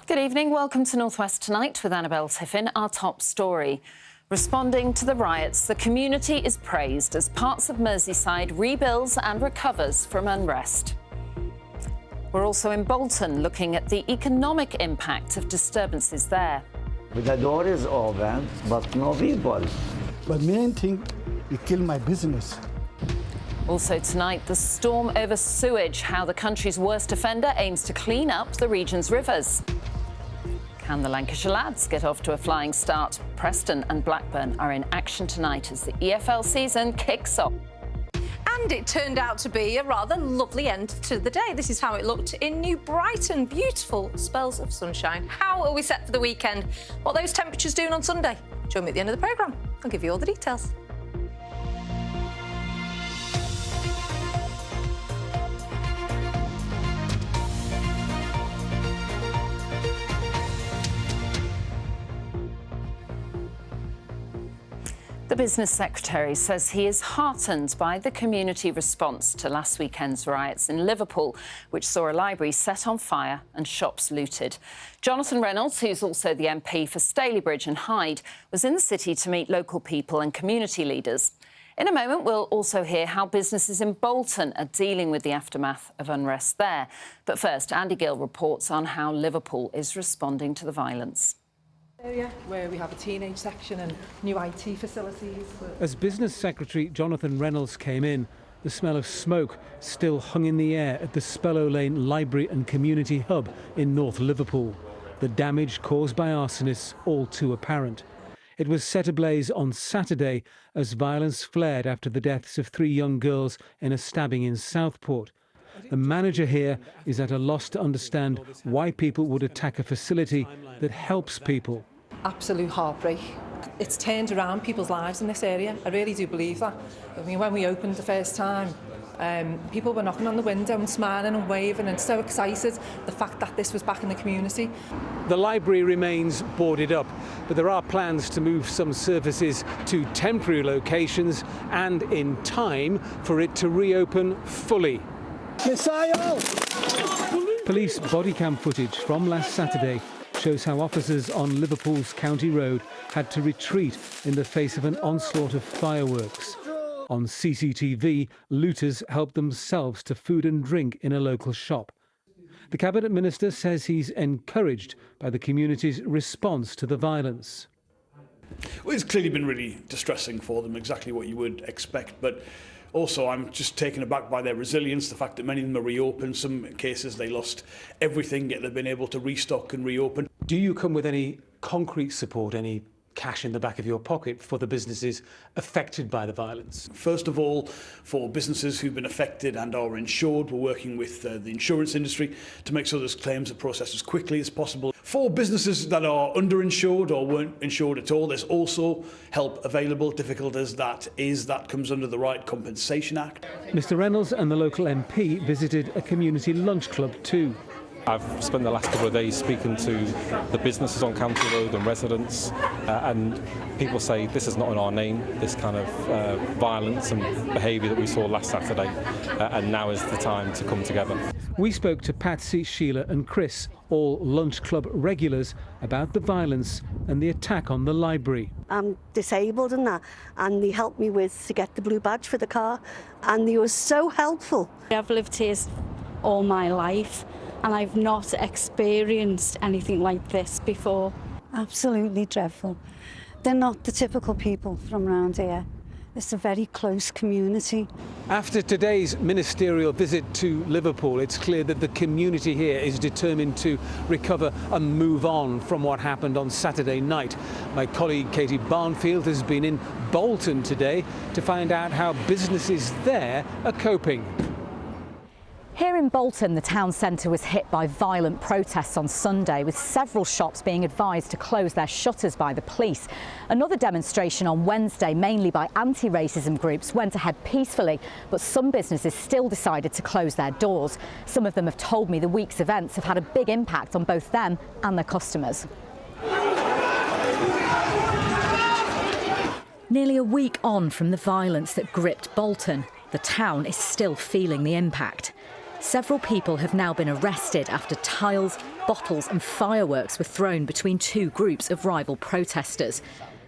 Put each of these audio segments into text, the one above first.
Good evening. Welcome to North West Tonight with Annabelle Tiffin. Our top story. Responding to the riots, the community is praised as parts of Merseyside rebuilds and recovers from unrest. We're also in Bolton looking at the economic impact of disturbances there. The door is open, but no people. But main thing, it killed my business. Also tonight, the storm over sewage, how the country's worst offender aims to clean up the region's rivers. Can the Lancashire lads get off to a flying start? Preston and Blackburn are in action tonight as the EFL season kicks off. And it turned out to be a rather lovely end to the day. This is how it looked in New Brighton. Beautiful spells of sunshine. How are we set for the weekend? What are those temperatures doing on Sunday? Join me at the end of the programme. I'll give you all the details. The Business Secretary says he is heartened by the community response to last weekend's riots in Liverpool, which saw a library set on fire and shops looted. Jonathan Reynolds, who's also the MP for Stalybridge and Hyde, was in the city to meet local people and community leaders. In a moment, we'll also hear how businesses in Bolton are dealing with the aftermath of unrest there. But first, Andy Gill reports on how Liverpool is responding to the violence. Area where we have a teenage section and new IT facilities. As Business Secretary Jonathan Reynolds came in, the smell of smoke still hung in the air at the Spellow Lane Library and Community Hub in North Liverpool. The damage caused by arsonists all too apparent. It was set ablaze on Saturday as violence flared after the deaths of 3 young girls in a stabbing in Southport. The manager here is at a loss to understand why people would attack a facility that helps people. Absolute heartbreak. It's turned around people's lives in this area. I really do believe that. I mean, when we opened the first time, people were knocking on the window and smiling and waving and so excited the fact that this was back in the community. The library remains boarded up, but there are plans to move some services to temporary locations and in time for it to reopen fully. Police body cam footage from last Saturday shows how officers on Liverpool's County Road had to retreat in the face of an onslaught of fireworks. On CCTV, looters helped themselves to food and drink in a local shop. The Cabinet Minister says he's encouraged by the community's response to the violence. Well, it's clearly been really distressing for them, exactly what you would expect, but also, I'm just taken aback by their resilience, the fact that many of them are reopened. Some cases they lost everything, yet they've been able to restock and reopen. Do you come with any concrete support, any cash in the back of your pocket for the businesses affected by the violence? First of all, for businesses who've been affected and are insured, we're working with the insurance industry to make sure those claims are processed as quickly as possible. For businesses that are underinsured or weren't insured at all, there's also help available. Difficult as that is, that comes under the Right Compensation Act. Mr Reynolds and the local MP visited a community lunch club too. I've spent the last couple of days speaking to the businesses on County Road and residents, and people say this is not in our name, this kind of violence and behaviour that we saw last Saturday, and now is the time to come together. We spoke to Patsy, Sheila and Chris, all lunch club regulars, about the violence and the attack on the library. I'm disabled and that, and they helped me to get the blue badge for the car, and they were so helpful. I've lived here all my life, and I've not experienced anything like this before. Absolutely dreadful. They're not the typical people from around here. It's a very close community. After today's ministerial visit to Liverpool, it's clear that the community here is determined to recover and move on from what happened on Saturday night. My colleague Katie Barnfield has been in Bolton today to find out how businesses there are coping. Here in Bolton, the town centre was hit by violent protests on Sunday, with several shops being advised to close their shutters by the police. Another demonstration on Wednesday, mainly by anti-racism groups, went ahead peacefully, but some businesses still decided to close their doors. Some of them have told me the week's events have had a big impact on both them and their customers. Nearly a week on from the violence that gripped Bolton, the town is still feeling the impact. Several people have now been arrested after tiles, bottles and fireworks were thrown between two groups of rival protesters.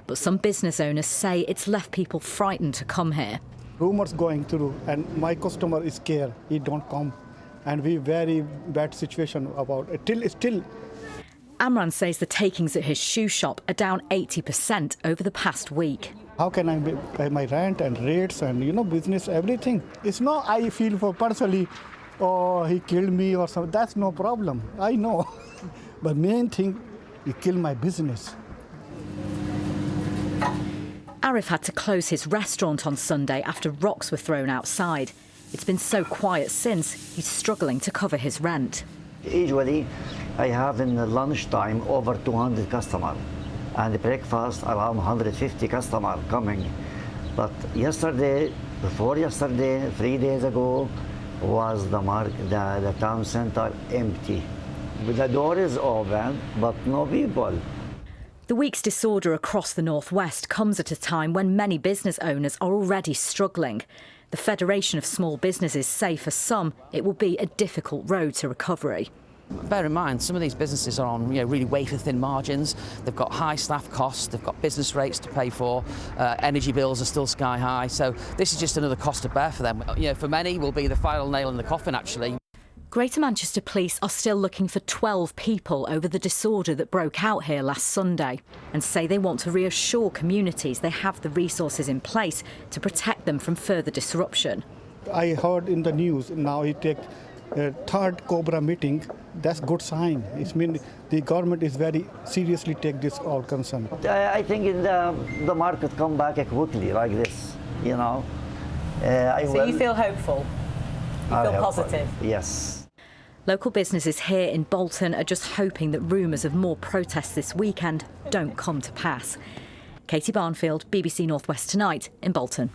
But some business owners say it's left people frightened to come here. Rumors going through, and my customer is scared. He don't come, and we very bad situation about it. Still. Amran says the takings at his shoe shop are down 80% over the past week. How can I pay my rent and rates and, business, everything? It's not I feel for personally, oh, he killed me or something. That's no problem. I know. But main thing, he killed my business. Arif had to close his restaurant on Sunday after rocks were thrown outside. It's been so quiet since, he's struggling to cover his rent. Usually, I have in the lunchtime over 200 customers, and the breakfast around 150 customers coming. But yesterday, before yesterday, 3 days ago, was the town center empty. The door is open, but no people. The week's disorder across the northwest comes at a time when many business owners are already struggling. The Federation of Small Businesses say for some it will be a difficult road to recovery. Bear in mind, some of these businesses are on really wafer-thin margins. They've got high staff costs, they've got business rates to pay for, energy bills are still sky high. So this is just another cost to bear for them. For many will be the final nail in the coffin, actually. Greater Manchester Police are still looking for 12 people over the disorder that broke out here last Sunday and say they want to reassure communities they have the resources in place to protect them from further disruption. I heard in the news now he take a third Cobra meeting. That's good sign. It means the government is very seriously take this all concern. I think in the market come back quickly like this, So you feel hopeful? You feel positive? Yes. Local businesses here in Bolton are just hoping that rumours of more protests this weekend don't come to pass. Katie Barnfield, BBC North West Tonight in Bolton.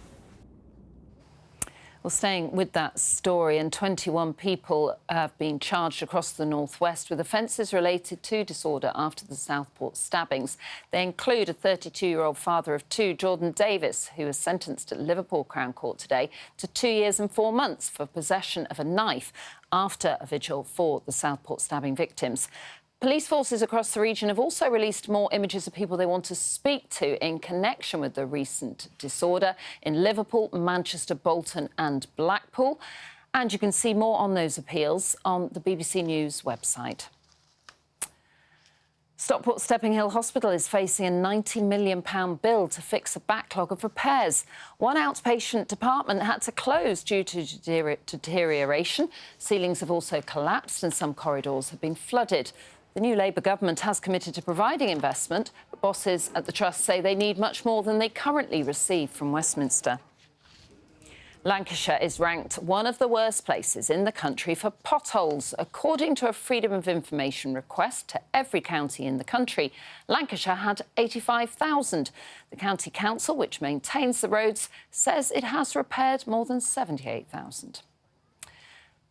Well, staying with that story, and 21 people have been charged across the northwest with offences related to disorder after the Southport stabbings. They include a 32-year-old father of two, Jordan Davis, who was sentenced at Liverpool Crown Court today to 2 years and 4 months for possession of a knife after a vigil for the Southport stabbing victims. Police forces across the region have also released more images of people they want to speak to in connection with the recent disorder in Liverpool, Manchester, Bolton and Blackpool. And you can see more on those appeals on the BBC News website. Stockport Stepping Hill Hospital is facing a £90 million bill to fix a backlog of repairs. One outpatient department had to close due to deterioration. Ceilings have also collapsed and some corridors have been flooded. The new Labour government has committed to providing investment, but bosses at the Trust say they need much more than they currently receive from Westminster. Lancashire is ranked one of the worst places in the country for potholes. According to a Freedom of Information request to every county in the country, Lancashire had 85,000. The County Council, which maintains the roads, says it has repaired more than 78,000.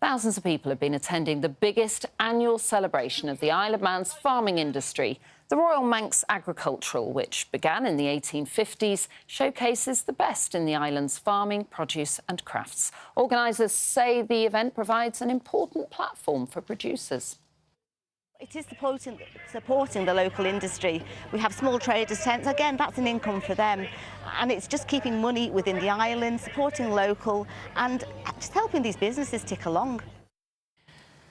Thousands of people have been attending the biggest annual celebration of the Isle of Man's farming industry. The Royal Manx Agricultural, which began in the 1850s, showcases the best in the island's farming, produce and crafts. Organisers say the event provides an important platform for producers. It is supporting the local industry. We have small traders' tents. Again, that's an income for them. And it's just keeping money within the island, supporting local and just helping these businesses tick along.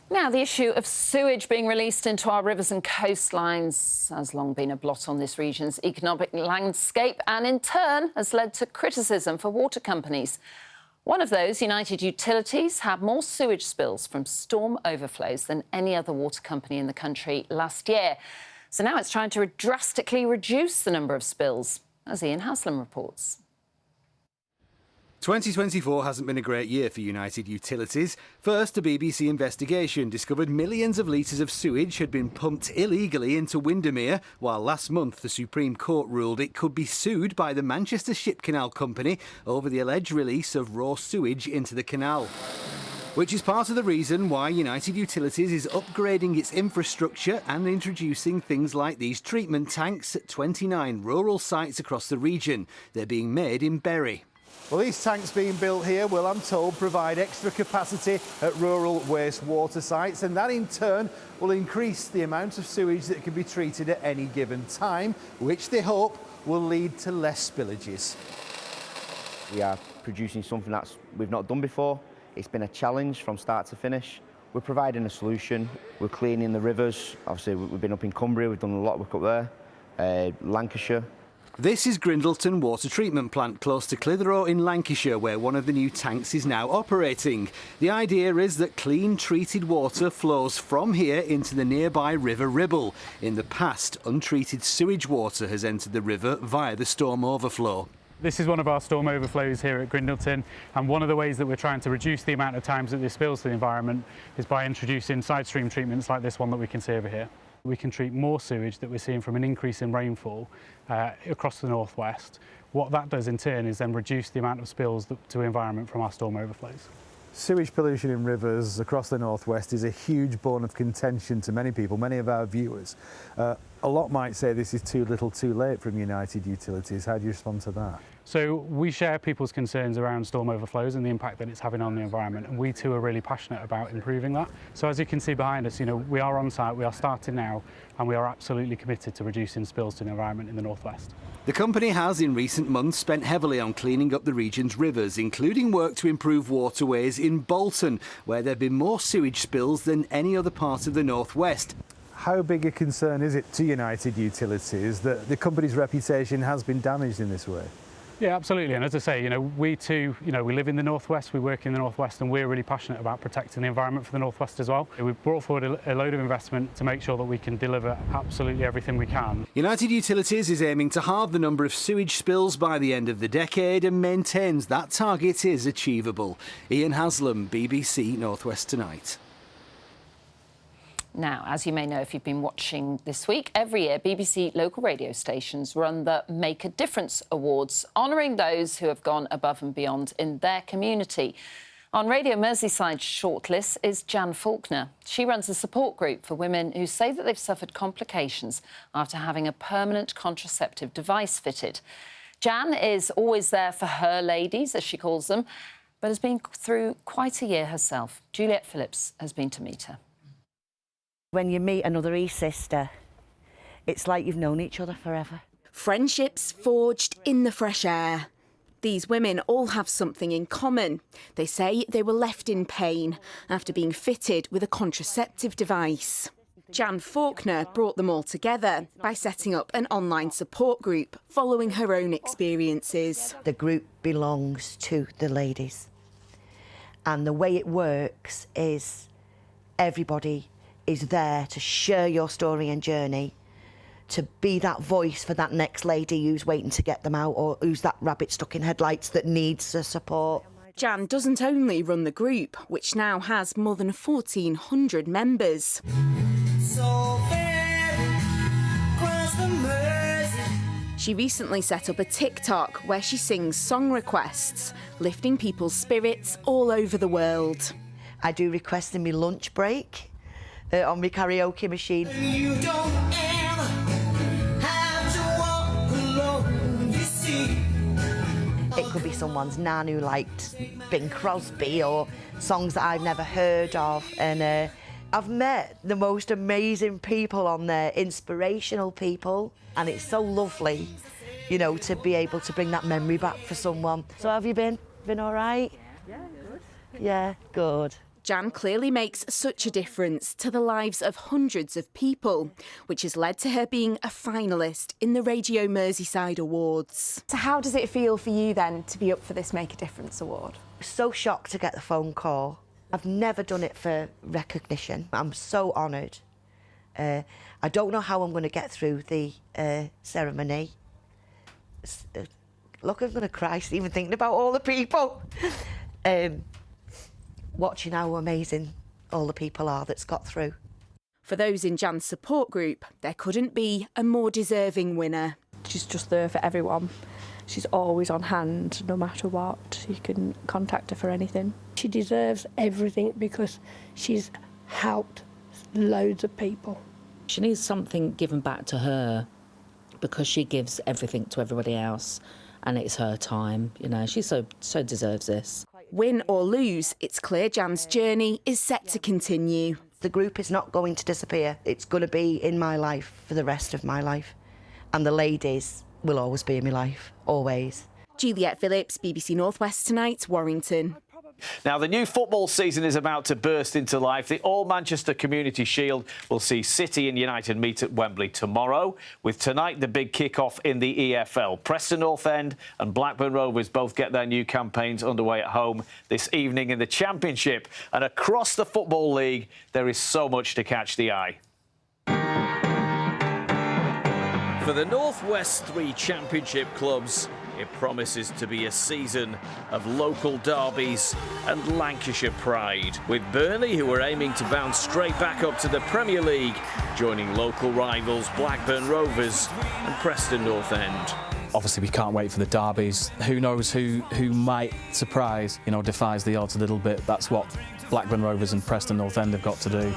Now, the issue of sewage being released into our rivers and coastlines has long been a blot on this region's economic landscape and, in turn, has led to criticism for water companies. One of those, United Utilities, had more sewage spills from storm overflows than any other water company in the country last year. So now it's trying to drastically reduce the number of spills, as Ian Haslam reports. 2024 hasn't been a great year for United Utilities. First, a BBC investigation discovered millions of litres of sewage had been pumped illegally into Windermere, while last month the Supreme Court ruled it could be sued by the Manchester Ship Canal Company over the alleged release of raw sewage into the canal. Which is part of the reason why United Utilities is upgrading its infrastructure and introducing things like these treatment tanks at 29 rural sites across the region. They're being made in Bury. Well, these tanks being built here will, I'm told, provide extra capacity at rural wastewater sites, and that in turn will increase the amount of sewage that can be treated at any given time, which they hope will lead to less spillages. We are producing something that we've not done before. It's been a challenge from start to finish. We're providing a solution. We're cleaning the rivers. Obviously, we've been up in Cumbria, we've done a lot of work up there, Lancashire. This is Grindleton Water Treatment Plant close to Clitheroe in Lancashire, where one of the new tanks is now operating. The idea is that clean treated water flows from here into the nearby River Ribble. In the past, untreated sewage water has entered the river via the storm overflow. This is one of our storm overflows here at Grindleton, and one of the ways that we're trying to reduce the amount of times that this spills to the environment is by introducing side stream treatments like this one that we can see over here. We can treat more sewage that we're seeing from an increase in rainfall across the northwest. What that does in turn is then reduce the amount of spills to the environment from our storm overflows. Sewage pollution in rivers across the northwest is a huge bone of contention to many people, many of our viewers. A lot might say this is too little too late from United Utilities. How do you respond to that? So we share people's concerns around storm overflows and the impact that it's having on the environment, and we too are really passionate about improving that. So as you can see behind us, we are on site, we are starting now, and we are absolutely committed to reducing spills to the environment in the northwest. The company has in recent months spent heavily on cleaning up the region's rivers, including work to improve waterways in Bolton, where there have been more sewage spills than any other part of the northwest. How big a concern is it to United Utilities that the company's reputation has been damaged in this way? Yeah, absolutely. And as I say, we too, we live in the northwest, we work in the northwest, and we're really passionate about protecting the environment for the northwest as well. We've brought forward a load of investment to make sure that we can deliver absolutely everything we can. United Utilities is aiming to halve the number of sewage spills by the end of the decade and maintains that target is achievable. Ian Haslam, BBC Northwest Tonight. Now, as you may know if you've been watching this week, every year BBC local radio stations run the Make a Difference Awards, honouring those who have gone above and beyond in their community. On Radio Merseyside's shortlist is Jan Faulkner. She runs a support group for women who say that they've suffered complications after having a permanent contraceptive device fitted. Jan is always there for her ladies, as she calls them, but has been through quite a year herself. Juliet Phillips has been to meet her. When you meet another e-sister, it's like you've known each other forever. Friendships forged in the fresh air. These women all have something in common. They say they were left in pain after being fitted with a contraceptive device. Jan Faulkner brought them all together by setting up an online support group following her own experiences. The group belongs to the ladies. And the way it works is everybody is there to share your story and journey, to be that voice for that next lady who's waiting to get them out or who's that rabbit stuck in headlights that needs the support. Jan doesn't only run the group, which now has more than 1,400 members. She recently set up a TikTok where she sings song requests, lifting people's spirits all over the world. I do requests in my lunch break. On my karaoke machine. You don't ever have to walk alone, you see. It could be someone's nan who liked Bing Crosby or songs that I've never heard of. And I've met the most amazing people on there, inspirational people. And it's so lovely, to be able to bring that memory back for someone. So have you been? Been all right? Yeah, good. Yeah, good. Jan clearly makes such a difference to the lives of hundreds of people, which has led to her being a finalist in the Radio Merseyside Awards. So how does it feel for you then to be up for this Make a Difference award? So shocked to get the phone call. I've never done it for recognition. I'm so honoured. I don't know how I'm going to get through the ceremony. Look, I'm going to cry even thinking about all the people. Watching how amazing all the people are that's got through. For those in Jan's support group, there couldn't be a more deserving winner. She's just there for everyone. She's always on hand, no matter what. You can contact her for anything. She deserves everything because she's helped loads of people. She needs something given back to her because she gives everything to everybody else. and it's her time. You know, she so deserves this. Win or lose, it's clear Jan's journey is set to continue. The group is not going to disappear. It's going to be in my life for the rest of my life. And the ladies will always be in my life, always. Juliet Phillips, BBC North West Tonight, Warrington. Now, the new football season is about to burst into life. The All Manchester Community Shield will see City and United meet at Wembley tomorrow, with tonight the big kick-off in the EFL. Preston North End and Blackburn Rovers both get their new campaigns underway at home this evening in the Championship. And across the Football League, there is so much to catch the eye. For the North West 3 Championship clubs, it promises to be a season of local derbies and Lancashire pride, with Burnley, who are aiming to bounce straight back up to the Premier League, joining local rivals Blackburn Rovers and Preston North End. Obviously, we can't wait for the derbies. Who knows who might surprise, defies the odds a little bit. That's what Blackburn Rovers and Preston North End have got to do.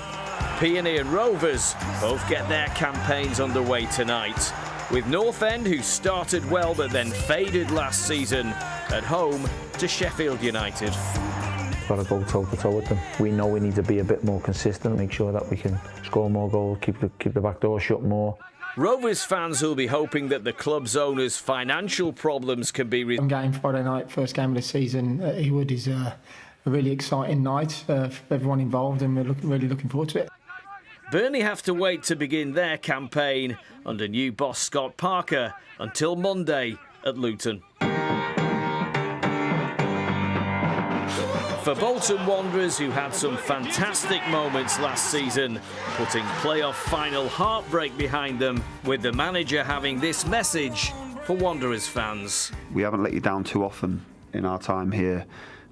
Peony and Rovers both get their campaigns underway tonight, with North End, who started well but then faded last season, at home to Sheffield United. Got to go toe-to-toe with them. We know we need to be a bit more consistent, make sure that we can score more goals, keep the back door shut more. Rovers fans will be hoping that the club's owners' financial problems can be resolved. Game Friday night, first game of the season at Ewood is a really exciting night for everyone involved, and we're really looking forward to it. Burnley have to wait to begin their campaign under new boss Scott Parker until Monday at Luton. For Bolton Wanderers, who had some fantastic moments last season, putting playoff final heartbreak behind them, with the manager having this message for Wanderers fans. We haven't let you down too often in our time here.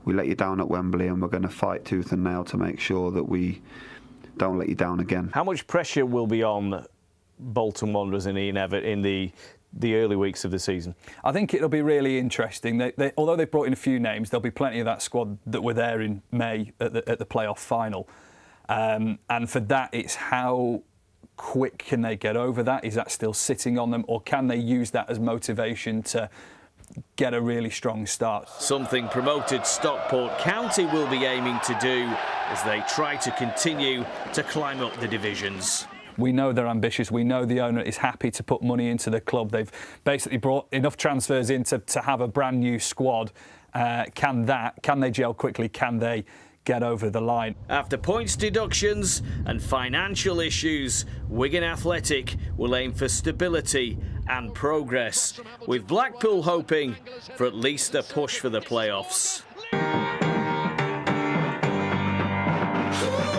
We let you down at Wembley, and we're going to fight tooth and nail to make sure that we don't let you down again. How much pressure will be on Bolton Wanderers and Ian Evatt in the early weeks of the season? I think it'll be really interesting. Although they've brought in a few names, there'll be plenty of that squad that were there in May at the playoff final. And for that, it's how quick can they get over that? Is that still sitting on them, or can they use that as motivation to get a really strong start? Something promoted Stockport County will be aiming to do as they try to continue to climb up the divisions. We know they're ambitious. We know the owner is happy to put money into the club. They've basically brought enough transfers in to have a brand new squad. Can they gel quickly? Can they get over the line? After points deductions and financial issues, Wigan Athletic will aim for stability and progress, with Blackpool hoping for at least a push for the playoffs.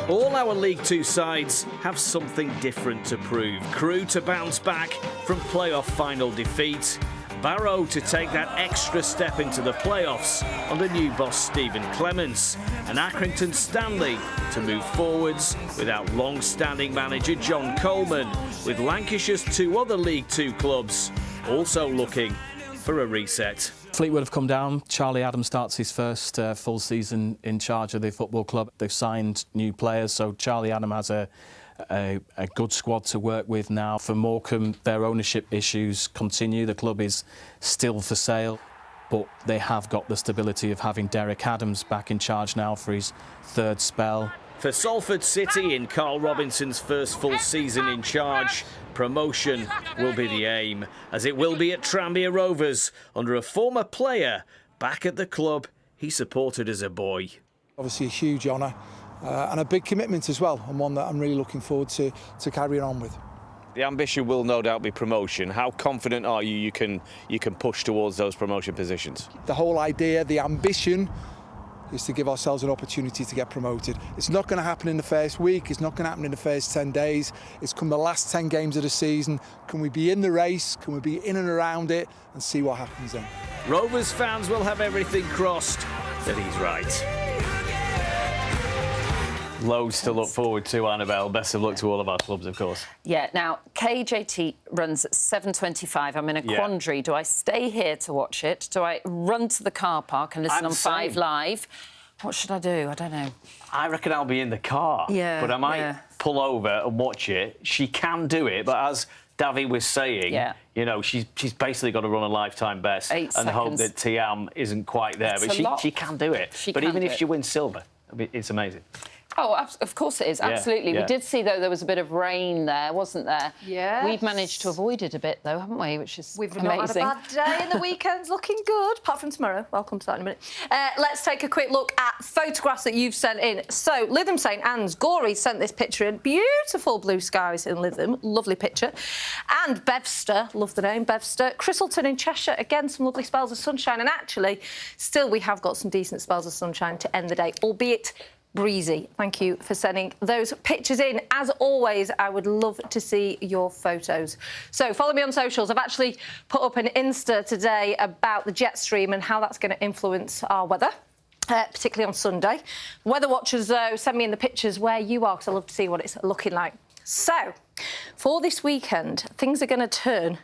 All our League Two sides have something different to prove. Crewe to bounce back from playoff final defeat. Barrow to take that extra step into the playoffs under new boss Stephen Clements, and Accrington Stanley to move forwards without long-standing manager John Coleman, with Lancashire's 2 other League Two clubs also looking for a reset. Fleetwood have come down. Charlie Adams starts his first full season in charge of the football club. They've signed new players, so Charlie Adams has a good squad to work with now. For Morecambe, their ownership issues continue. The club is still for sale, but they have got the stability of having Derek Adams back in charge now for his 3rd spell. For Salford City, in Carl Robinson's first full season in charge, promotion will be the aim, as it will be at Tranmere Rovers under a former player back at the club he supported as a boy. Obviously a huge honour and a big commitment as well, and one that I'm really looking forward to carrying on with. The ambition will no doubt be promotion. How confident are you can push towards those promotion positions? The whole idea, the ambition, is to give ourselves an opportunity to get promoted. It's not going to happen in the first week, it's not going to happen in the first 10 days, it's come the last 10 games of the season. Can we be in the race, can we be in and around it, and see what happens then? Rovers fans will have everything crossed that he's right. Loads to look forward to, Annabelle. Best of luck to all of our clubs, of course. Yeah, now, KJT runs at 7:25. I'm in a quandary. Do I stay here to watch it? Do I run to the car park and listen on 5 Live? What should I do? I don't know. I reckon I'll be in the car. Yeah, but I might yeah. pull over and watch it. She can do it, but as Davi was saying, you know, she's basically got to run a lifetime best and hope that Thiam isn't quite there. It's but she can do it. But even if she wins silver, it's amazing. Oh, of course it is, absolutely. We did see, though, there was a bit of rain there, wasn't there? Yes. We've managed to avoid it a bit, though, haven't we? Which is We've amazing. not had a bad day and the weekend's looking good, apart from tomorrow. I'll come to that in a minute. Let's take a quick look at photographs that you've sent in. So, Lytham St Anne's, Gory sent this picture in. Beautiful blue skies in Lytham, lovely picture. And Bevster, love the name, Bevster. Christleton in Cheshire, again, some lovely spells of sunshine. And actually, still we have got some decent spells of sunshine to end the day, albeit breezy. Thank you for sending those pictures in. As always, I would love to see your photos. So follow me on socials. I've actually put up an Insta today about the jet stream and how that's going to influence our weather. Particularly on Sunday. Weather watchers, though, send me in the pictures where you are, because I love to see what it's looking like. So, for this weekend, things are going to turn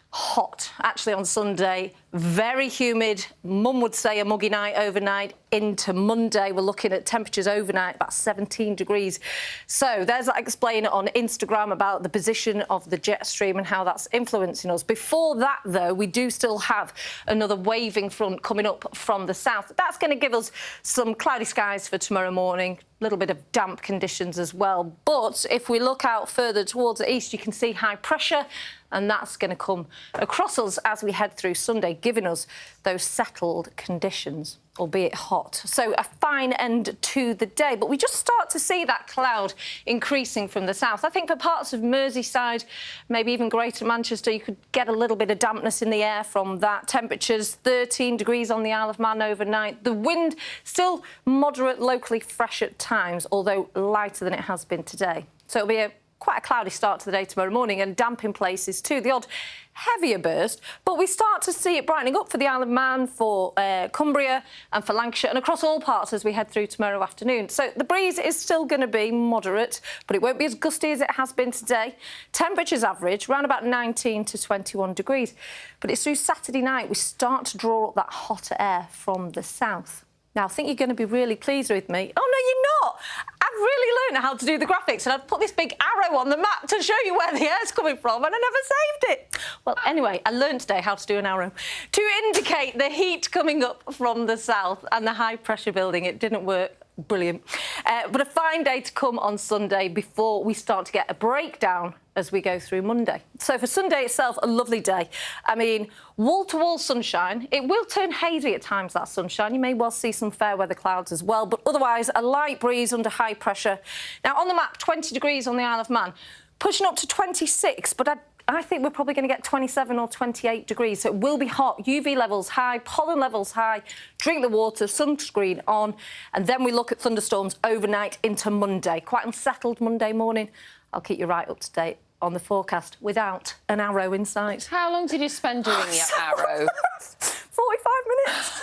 hot. Actually, on Sunday, very humid. Mum would say a muggy night overnight. Into Monday, we're looking at temperatures overnight about 17 degrees. So there's that explainer on Instagram about the position of the jet stream and how that's influencing us. Before that, though, we do still have another waving front coming up from the south. That's going to give us some cloudy skies for tomorrow morning. A little bit of damp conditions as well. But if we look out further towards the east, you can see high pressure, and that's going to come across us as we head through Sunday, giving us those settled conditions, albeit hot. So a fine end to the day, but we just start to see that cloud increasing from the south. I think for parts of Merseyside, maybe even Greater Manchester, you could get a little bit of dampness in the air from that. Temperatures 13 degrees on the Isle of Man overnight. The wind still moderate, locally fresh at times, although lighter than it has been today. So it'll be quite a cloudy start to the day tomorrow morning, and damp in places too. The odd heavier burst, but we start to see it brightening up for the Isle of Man, for Cumbria and for Lancashire, and across all parts as we head through tomorrow afternoon. So the breeze is still going to be moderate, but it won't be as gusty as it has been today. Temperatures average around about 19 to 21 degrees. But it's through Saturday night we start to draw up that hotter air from the south. Now, I think you're going to be really pleased with me. Oh, no, you're not. I've really learned how to do the graphics, and I've put this big arrow on the map to show you where the air's coming from, and I never saved it. Well, anyway, I learned today how to do an arrow to indicate the heat coming up from the south and the high pressure building. It didn't work. Brilliant. But a fine day to come on Sunday before we start to get a breakdown as we go through Monday. So for Sunday itself, a lovely day. I mean, wall-to-wall sunshine. It will turn hazy at times, that sunshine. You may well see some fair weather clouds as well, but otherwise a light breeze under high pressure. Now, on the map, 20 degrees on the Isle of Man, pushing up to 26, but I think we're probably going to get 27 or 28 degrees, so it will be hot. UV levels high, pollen levels high, drink the water, sunscreen on, and then we look at thunderstorms overnight into Monday. Quite unsettled Monday morning. I'll keep you right up to date on the forecast without an arrow in sight. How long did you spend doing your arrow? 45 minutes.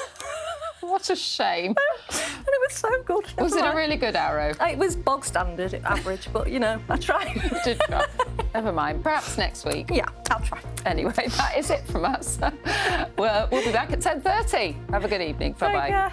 What a shame. And it was so good. Was it a really good arrow? It was bog standard, average, but, you know, I tried. You did try. Never mind. Perhaps next week. Yeah, I'll try. Anyway, that is it from us. We'll be back at 10:30. Have a good evening. Bye-bye.